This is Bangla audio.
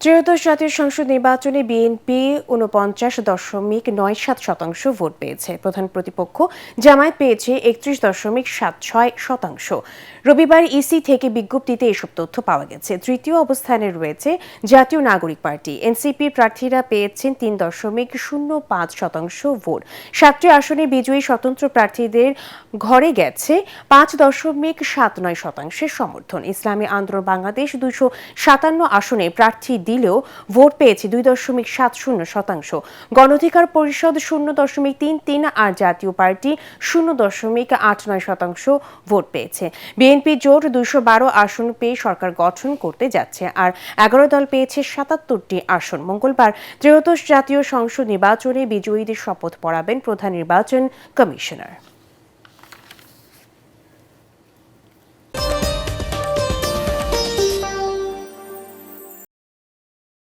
ত্রয়োদশ জাতীয় সংসদ নির্বাচনে বিএনপি ৪৯.৯৭% ভোট পেয়েছে। প্রধান প্রতিপক্ষ জামায়াত পেয়েছে ৩১.৭৬%। রবিবার ইসি থেকে বিজ্ঞপ্তিতে এসব তথ্য পাওয়া গেছে। তৃতীয় অবস্থানে রয়েছে জাতীয় নাগরিক পার্টি। এনসিপির প্রার্থীরা পেয়েছেন ৩.০৫% ভোট। ৭টি আসনে বিজয়ী স্বতন্ত্র প্রার্থীদের ঘরে গেছে ৫.৭৯% সমর্থন। ইসলামী আন্দোলন বাংলাদেশ ২৫৭ আসনে প্রার্থী দিলেও ভোট পেয়েছে ২.৭০%। গণঅধিকার পরিষদ ০.৩৩ আর জাতীয় পার্টি ০.৮৯% ভোট পেয়েছে। বিএনপি জোট ২১২ আসন পেয়ে সরকার গঠন করতে যাচ্ছে, আর ১১ দল পেয়েছে ৭৭টি আসন। মঙ্গলবার ত্রয়োদশ জাতীয় সংসদ নির্বাচনে বিজয়ীদের শপথ পড়াবেন প্রধান নির্বাচন কমিশনার।